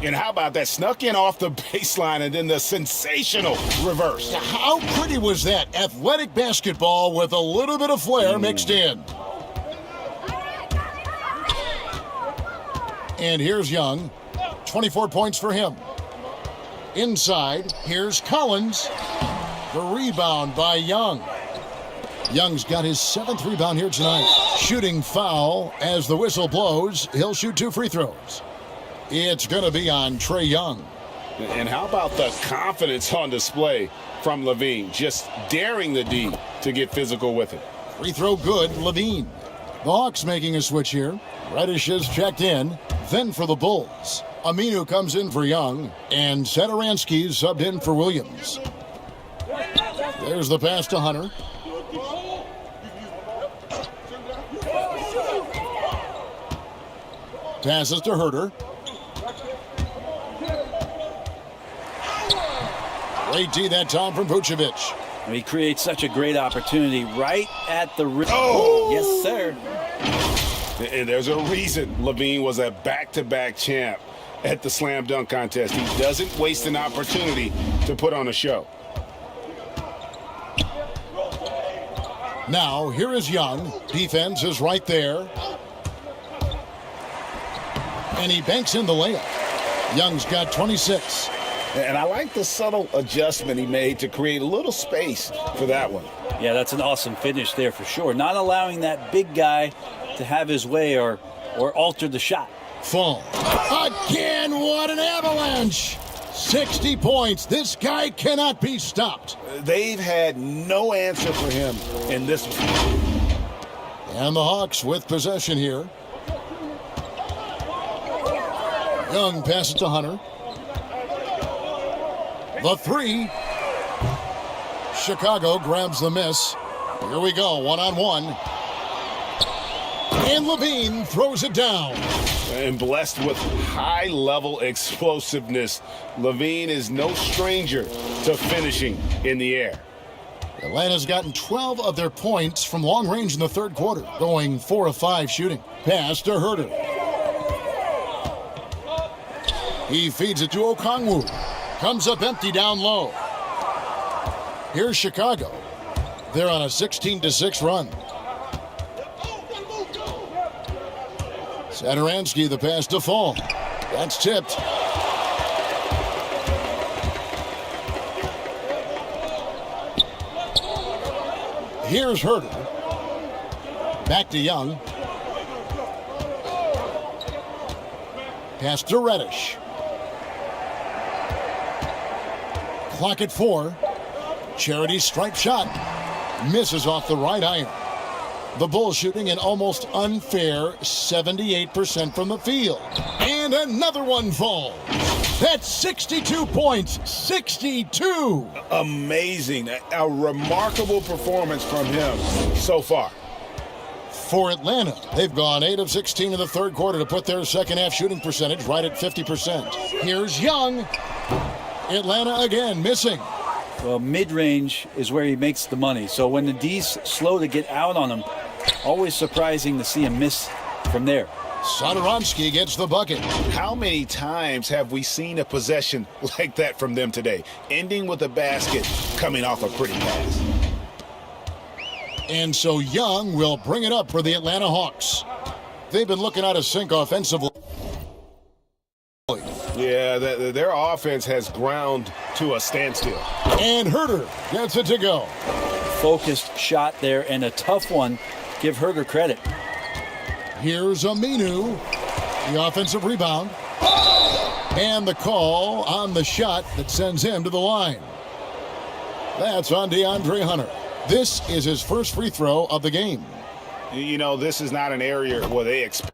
And how about that? Snuck in off the baseline and then the sensational reverse. How pretty was that? Athletic basketball with a little bit of flair mixed in. And here's Young. 24 points for him. Inside, here's Collins. The rebound by Young. Young's got his 7th rebound here tonight. Shooting foul as the whistle blows. He'll shoot 2 free throws. It's going to be on Trae Young. And how about the confidence on display from Levine? Just daring the D to get physical with it. Free throw good, Levine. The Hawks making a switch here. Reddish is checked in. Then for the Bulls, Aminu comes in for Young, and Satoransky's subbed in for Williams. There's the pass to Hunter. Passes to Herter. Great D that time from Vucevic. He creates such a great opportunity right at the rim. Oh! Yes, sir. And there's a reason Levine was a back-to-back champ at the slam dunk contest. He doesn't waste an opportunity to put on a show. Now, here is Young. Defense is right there. And he banks in the layup. Young's got 26. And I like the subtle adjustment he made to create a little space for that one. Yeah, that's an awesome finish there for sure. Not allowing that big guy to have his way or alter the shot. Full. Again, what an avalanche! 60 points. This guy cannot be stopped. They've had no answer for him in this one. And the Hawks with possession here. Young passes to Hunter. The 3. Chicago grabs the miss. Here we go, one-on-one. And Levine throws it down. And blessed with high-level explosiveness, Levine is no stranger to finishing in the air. Atlanta's gotten 12 of their points from long range in the third quarter, going 4 of 5 shooting. Pass to Herter. He feeds it to Okongwu. Comes up empty down low. Here's Chicago. They're on a 16-6 run. Satoransky, the pass to Fall. That's tipped. Here's Herter. Back to Young. Pass to Reddish. Clock at 4. Charity stripe shot. Misses off the right iron. The Bulls shooting an almost unfair 78% from the field. And another one falls. That's 62 points. 62. Amazing. A remarkable performance from him so far. For Atlanta, they've gone 8 of 16 in the third quarter to put their second half shooting percentage right at 50%. Here's Young. Atlanta again missing. Well, mid-range is where he makes the money. So when the D's slow to get out on him, always surprising to see him miss from there. Satoransky gets the bucket. How many times have we seen a possession like that from them today, ending with a basket coming off a pretty pass? And so Young will bring it up for the Atlanta Hawks. They've been looking out of sync offensively. Yeah, their offense has ground to a standstill. And Herter gets it to go. Focused shot there and a tough one. Give Herter credit. Here's Aminu, the offensive rebound. And the call on the shot that sends him to the line. That's on DeAndre Hunter. This is his first free throw of the game. You know, this is not an area where they expect.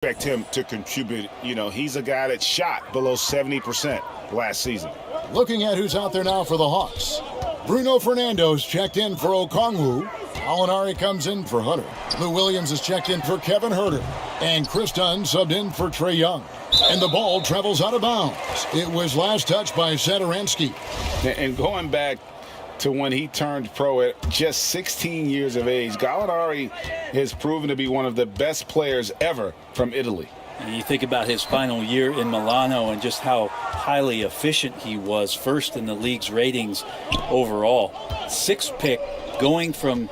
Expect him to contribute. You know, he's a guy that shot below 70% last season. Looking at who's out there now for the Hawks. Bruno Fernando's checked in for Okongwu. Alinari comes in for Hunter. Lou Williams is checked in for Kevin Herter. And Chris Dunn subbed in for Trae Young. And the ball travels out of bounds. It was last touched by Satoransky. And going back to when he turned pro at just 16 years of age. Gallinari has proven to be one of the best players ever from Italy. And you think about his final year in Milano and just how highly efficient he was, first in the league's ratings overall. 6th pick, going from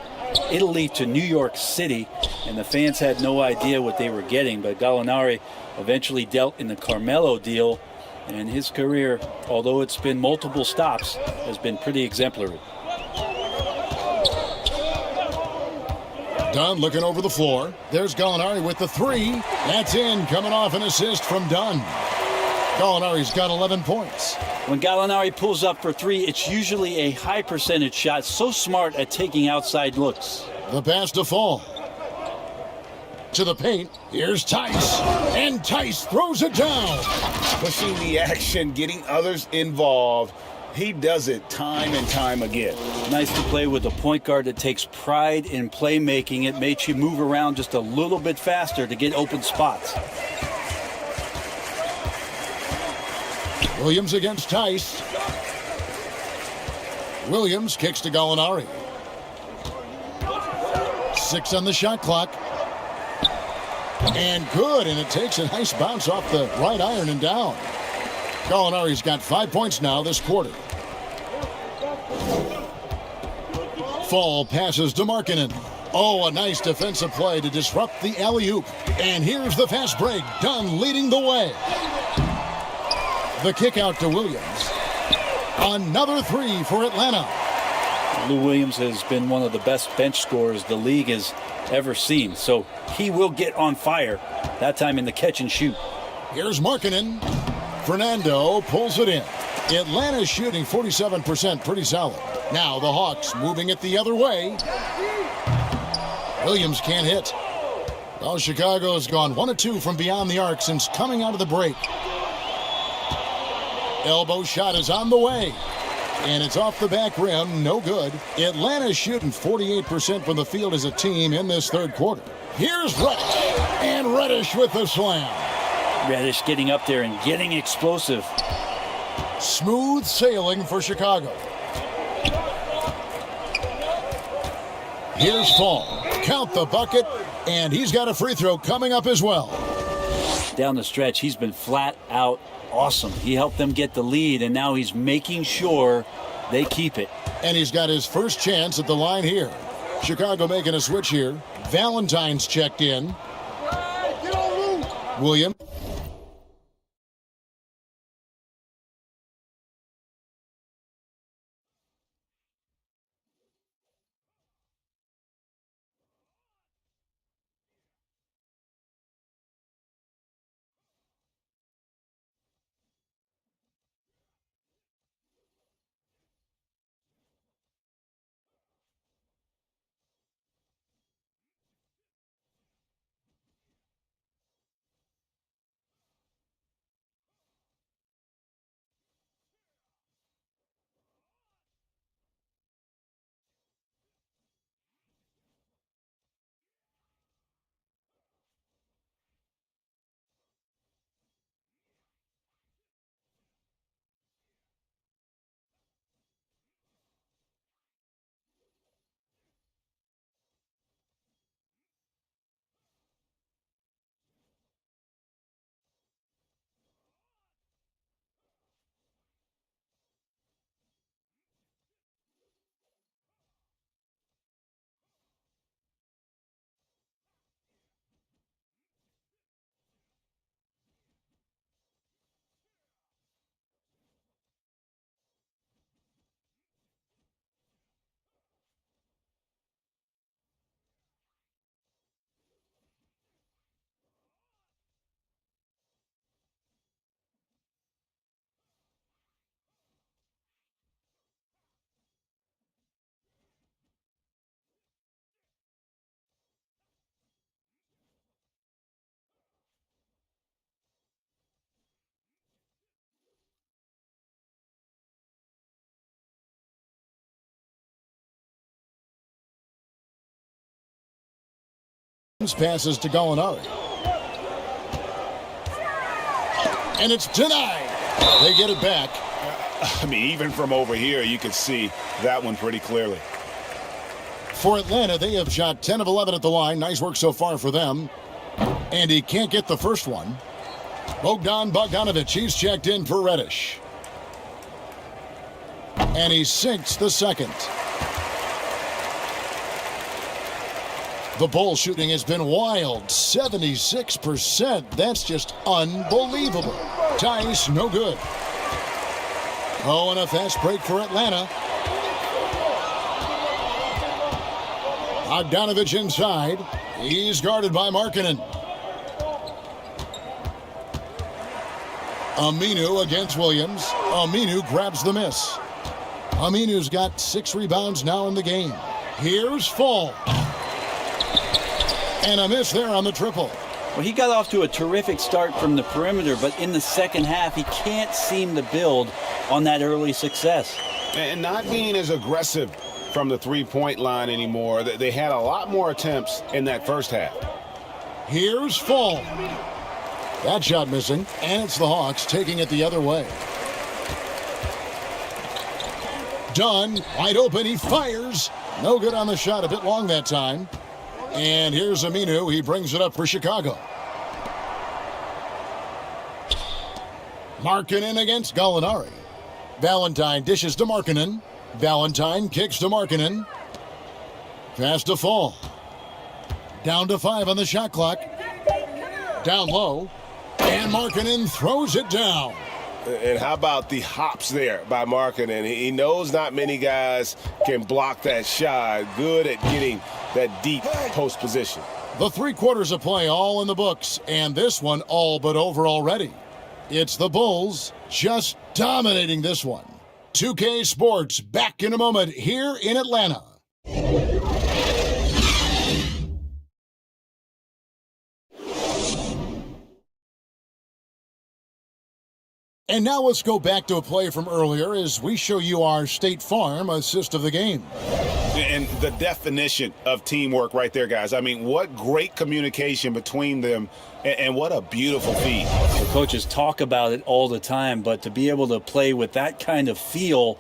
Italy to New York City, and the fans had no idea what they were getting, but Gallinari eventually dealt in the Carmelo deal, and his career, although it's been multiple stops, has been pretty exemplary. Dunn looking over the floor. There's Gallinari with the 3. That's in, coming off an assist from Dunn. Gallinari's got 11 points. When Gallinari pulls up for 3, it's usually a high percentage shot, so smart at taking outside looks. The pass to Fall. To the paint, here's Tice. And Tice throws it down. Pushing the action, getting others involved. He does it time and time again. Nice to play with a point guard that takes pride in playmaking. It makes you move around just a little bit faster to get open spots. Williams against Tice. Williams kicks to Gallinari. 6 on the shot clock. And good, and it takes a nice bounce off the right iron and down. Gallinari's got 5 points now this quarter. Fall passes to Markkanen. Oh, a nice defensive play to disrupt the alley-oop. And here's the fast break. Dunn leading the way. The kick out to Williams. Another 3 for Atlanta. Lou Williams has been one of the best bench scorers the league has ever seen, so he will get on fire, that time in the catch and shoot. Here's Markkanen. Fernando pulls it in. Atlanta's shooting 47%, pretty solid. Now the Hawks moving it the other way. Williams can't hit. Well, Chicago has gone 1 of 2 from beyond the arc since coming out of the break. Elbow shot is on the way. And it's off the back rim, no good. Atlanta's shooting 48% from the field as a team in this third quarter. Here's Reddish, and Reddish with the slam. Reddish getting up there and getting explosive. Smooth sailing for Chicago. Here's Fall. Count the bucket, and he's got a free throw coming up as well. Down the stretch, he's been flat out awesome. He helped them get the lead, and now he's making sure they keep it. And he's got his first chance at the line here. Chicago making a switch here. Valentine's checked in. Williams. Passes to Gallinari. And it's denied. They get it back. I mean, even from over here, you could see that one pretty clearly. For Atlanta, they have shot 10 of 11 at the line. Nice work so far for them. And he can't get the first one. Bogdanovic, he's checked in for Reddish. And he sinks the second. The Bulls shooting has been wild, 76%. That's just unbelievable. Tice, no good. Oh, and a fast break for Atlanta. Bogdanovic inside. He's guarded by Markkanen. Aminu against Williams. Aminu grabs the miss. Aminu's got 6 rebounds now in the game. Here's Fall. And a miss there on the triple. Well, he got off to a terrific start from the perimeter, but in the second half, he can't seem to build on that early success. And not being as aggressive from the three-point line anymore. They had a lot more attempts in that first half. Here's Fall. That shot missing, and it's the Hawks taking it the other way. Dunn, wide open, he fires. No good on the shot, a bit long that time. And here's Aminu, he brings it up for Chicago. Markkanen against Gallinari. Valentine dishes to Markkanen. Valentine kicks to Markkanen. Pass to Fall. Down to 5 on the shot clock. Down low. And Markkanen throws it down. And how about the hops there by Markkanen? He knows not many guys can block that shot. Good at getting that deep post position. The 3 quarters of play all in the books, and this one all but over already. It's the Bulls just dominating this one. 2K Sports back in a moment here in Atlanta. And now let's go back to a play from earlier as we show you our State Farm assist of the game. And the definition of teamwork right there, guys. I mean, what great communication between them, and what a beautiful feed. The coaches talk about it all the time, but to be able to play with that kind of feel,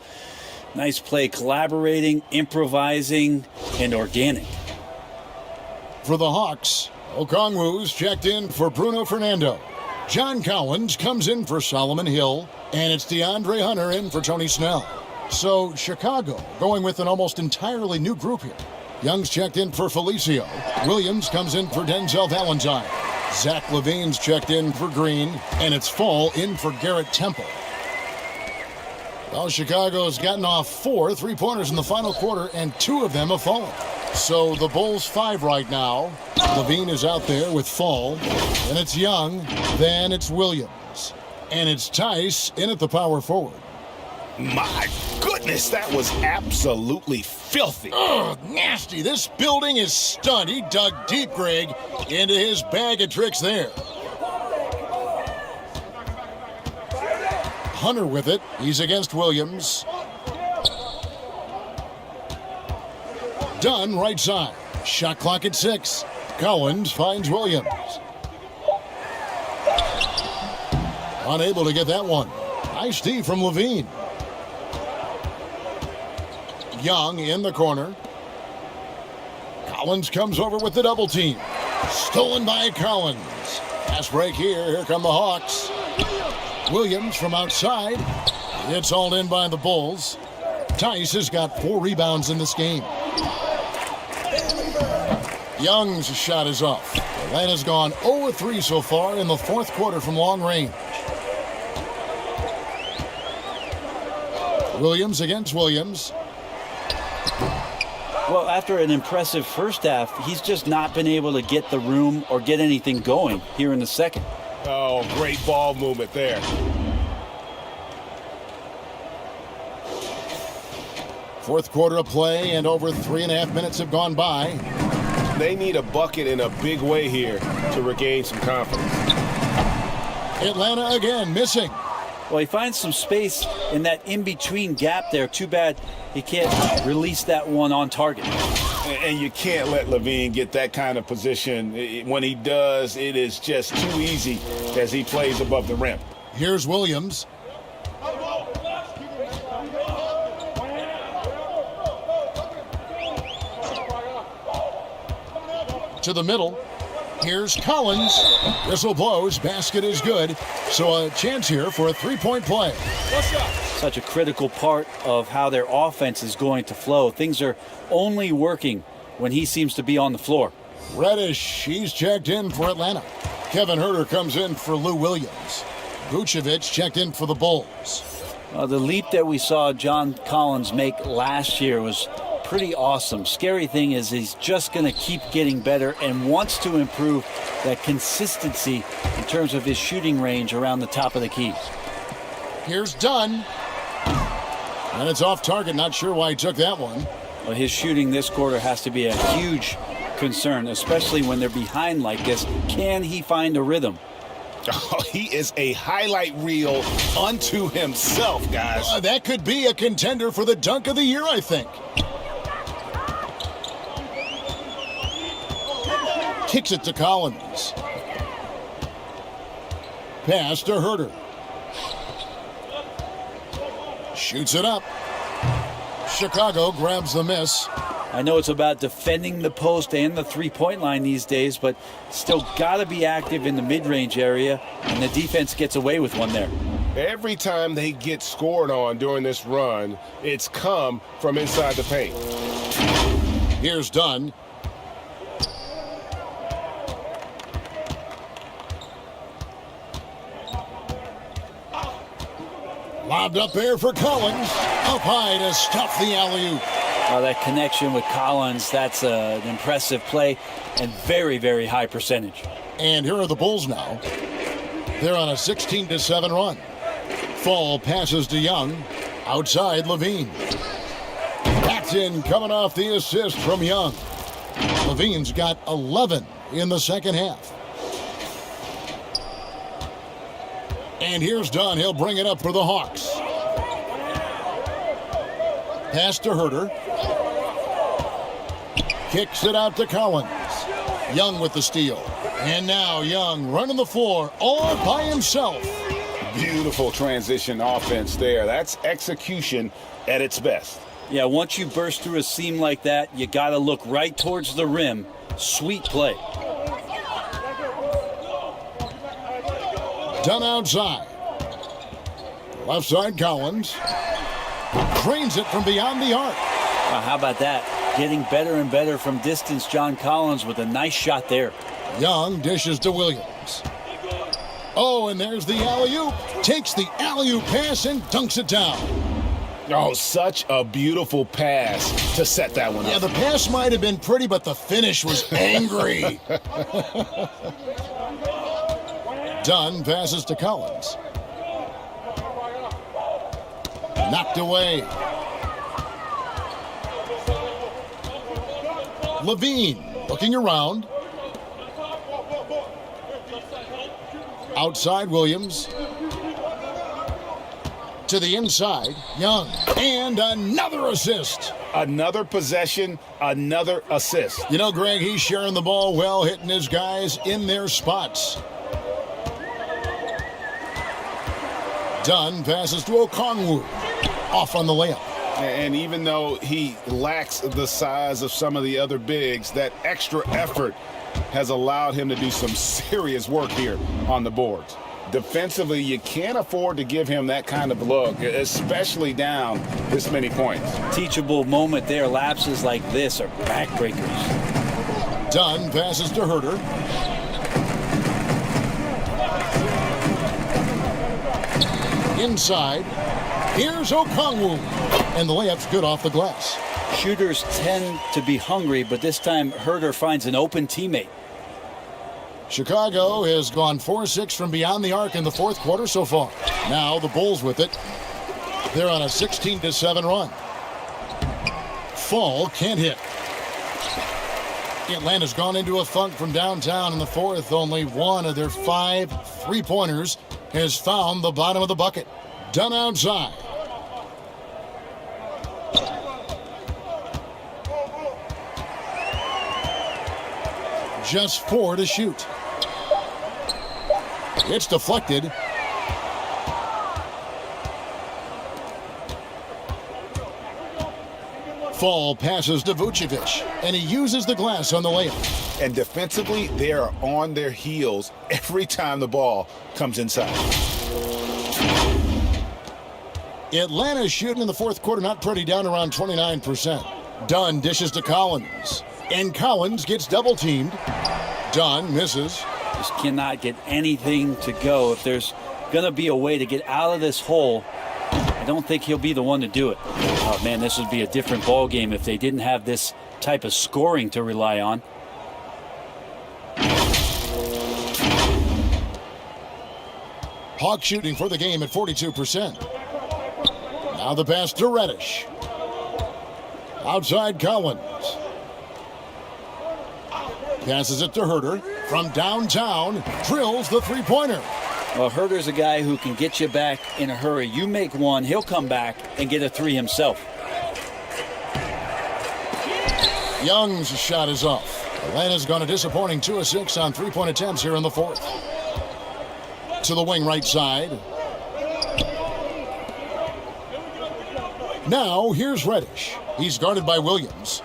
nice play, collaborating, improvising, and organic. For the Hawks, Okongwu's checked in for Bruno Fernando. John Collins comes in for Solomon Hill, and it's DeAndre Hunter in for Tony Snell. So Chicago going with an almost entirely new group here. Young's checked in for Felicio. Williams comes in for Denzel Valentine. Zach LaVine's checked in for Green, and it's Fall in for Garrett Temple. Well, Chicago's gotten off 4 3-pointers in the final quarter, and 2 of them have fallen. So the Bulls 5 right now. LaVine is out there with Fall. Then it's Young. Then it's Williams. And it's Tice in at the power forward. My goodness, that was absolutely filthy. Ugh, nasty. This building is stunned. He dug deep, Greg, into his bag of tricks there. Hunter with it. He's against Williams. Dunn right side. Shot clock at 6. Collins finds Williams. Unable to get that one. Nice D from LaVine. Young in the corner. Collins comes over with the double team. Stolen by Collins. Pass break here. Here come the Hawks. Williams from outside. It's hauled in by the Bulls. Tice has got 4 rebounds in this game. Young's shot is off. Atlanta's gone 0-3 so far in the 4th quarter from long range. Williams against Williams. Well, after an impressive first half, he's just not been able to get the room or get anything going here in the second. Oh, great ball movement there. Fourth quarter of play, and over 3.5 minutes have gone by. They need a bucket in a big way here to regain some confidence. Atlanta again missing. Well, he finds some space in that in-between gap there. Too bad he can't release that one on target. And you can't let LaVine get that kind of position. When he does, it is just too easy as he plays above the rim. Here's Williams. To the middle. Here's Collins. Whistle blows. Basket is good. So a chance here for a three-point play. Such a critical part of how their offense is going to flow. Things are only working when he seems to be on the floor. Reddish, he's checked in for Atlanta. Kevin Huerter comes in for Lou Williams. Vucevic checked in for the Bulls. The leap that we saw John Collins make last year was pretty awesome. Scary thing is he's just going to keep getting better and wants to improve that consistency in terms of his shooting range around the top of the key. Here's Dunn. And it's off target. Not sure why he took that one. Well, his shooting this quarter has to be a huge concern, especially when they're behind like this. Can he find a rhythm? Oh, he is a highlight reel unto himself, guys. That could be a contender for the dunk of the year, I think. Kicks it to Collins. Pass to Huerter. Shoots it up. Chicago grabs the miss. I know it's about defending the post and the three-point line these days, but still got to be active in the mid-range area, and the defense gets away with one there. Every time they get scored on during this run, it's come from inside the paint. Here's Dunn. Lobbed up there for Collins. Up high to stuff the alley-oop. That connection with Collins, that's an impressive play and very, very high percentage. And here are the Bulls now. They're on a 16-7 run. Fall passes to Young. Outside, Levine. Paxton coming off the assist from Young. Levine's got 11 in the second half. And here's Dunn. He'll bring it up for the Hawks. Pass to Huerter. Kicks it out to Collins. Young with the steal. And now Young running the floor all by himself. Beautiful transition offense there. That's execution at its best. Yeah, once you burst through a seam like that, you got to look right towards the rim. Sweet play. Dunn outside. Left side, Collins. Drains it from beyond the arc. How about that? Getting better and better from distance, John Collins with a nice shot there. Young dishes to Williams. Oh, and there's the alley-oop. Takes the alley-oop pass and dunks it down. Oh, such a beautiful pass to set that one up. Yeah, the pass might have been pretty, but the finish was angry. Dunn passes to Collins. Knocked away. Levine looking around. Outside, Williams. To the inside, Young. And another assist. Another possession, another assist. You know, Greg, he's sharing the ball well, hitting his guys in their spots. Dunn passes to Okongwu. Off on the layup. And even though he lacks the size of some of the other bigs, that extra effort has allowed him to do some serious work here on the boards. Defensively, you can't afford to give him that kind of look, especially down this many points. Teachable moment there. Lapses like this are backbreakers. Dunn passes to Huerter. Inside. Here's Okongwu. And the layup's good off the glass. Shooters tend to be hungry, but this time Huerter finds an open teammate. Chicago has gone 4-6 from beyond the arc in the fourth quarter so far. Now the Bulls with it. They're on a 16-7 run. Fall can't hit. Atlanta's gone into a funk from downtown in the fourth. Only one of their 5 three-pointers has found the bottom of the bucket. Dunn outside. Just 4 to shoot. It's deflected. Fall passes to Vucevic, and he uses the glass on the layup. And defensively, they are on their heels every time the ball comes inside. Atlanta's shooting in the fourth quarter, not pretty, down around 29%. Dunn dishes to Collins, and Collins gets double-teamed. Dunn misses. Just cannot get anything to go. If there's going to be a way to get out of this hole, I don't think he'll be the one to do it. Oh, man, this would be a different ball game if they didn't have this type of scoring to rely on. Hawks shooting for the game at 42%. Now the pass to Reddish. Outside Collins. Passes it to Herter. From downtown, drills the three-pointer. Well, Herter's a guy who can get you back in a hurry. You make one, he'll come back and get a three himself. Young's shot is off. Atlanta's gone a disappointing 2 of 6 on three-point attempts here in the fourth. To the wing right side. Now here's Reddish. He's guarded by Williams.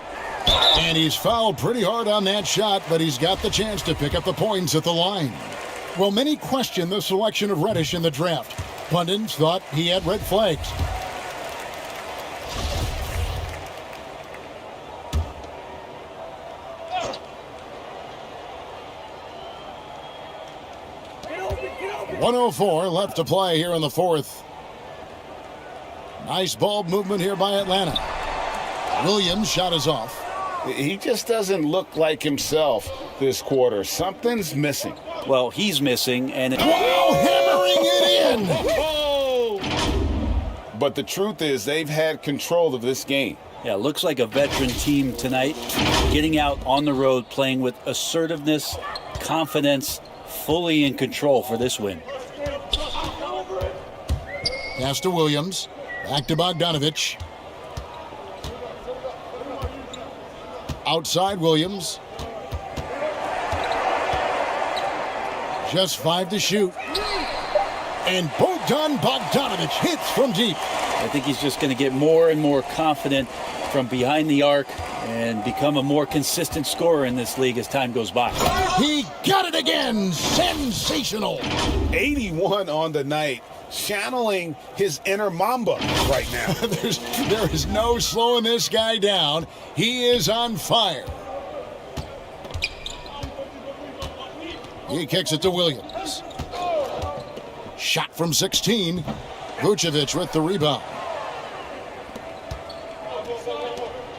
And he's fouled pretty hard on that shot, but he's got the chance to pick up the points at the line. Well, many question the selection of Reddish in the draft. Pundits thought he had red flags. .104 left to play here in the fourth. Nice ball movement here by Atlanta. Williams' shot is off. He just doesn't look like himself this quarter. Something's missing. Well, he's missing, and Wow, hammering it in! But the truth is, they've had control of this game. yeah, looks like a veteran team tonight, getting out on the road, playing with assertiveness, confidence, fully in control for this win. Pass to Williams. Back to Bogdanovich. Outside Williams. Just 5 to shoot. And Bogdanovich hits from deep. I think he's just going to get more and more confident from behind the arc and become a more consistent scorer in this league as time goes by. He got it again. Sensational. 81 on the night, channeling his inner Mamba right now. There is no slowing this guy down. He is on fire. He kicks it to Williams. Shot from 16. Vucevic with the rebound.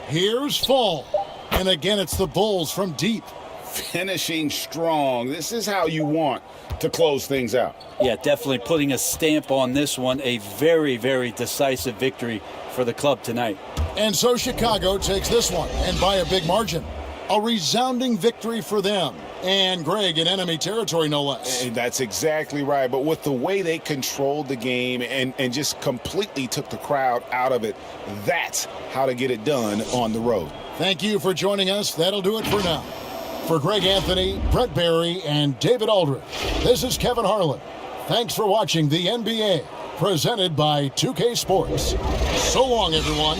Here's Fall. And again, it's the Bulls from deep. Finishing strong. This is how you want to close things out. Yeah, definitely putting a stamp on this one. A very, very decisive victory for the club tonight. And so Chicago takes this one, and by a big margin. A resounding victory for them. And Greg in enemy territory, no less. And that's exactly right. But with the way they controlled the game and just completely took the crowd out of it, that's how to get it done on the road. Thank you for joining us. That'll do it for now. For Greg Anthony, Brett Barry, and David Aldridge, this is Kevin Harlan. Thanks for watching the NBA, presented by 2K Sports. So long, everyone.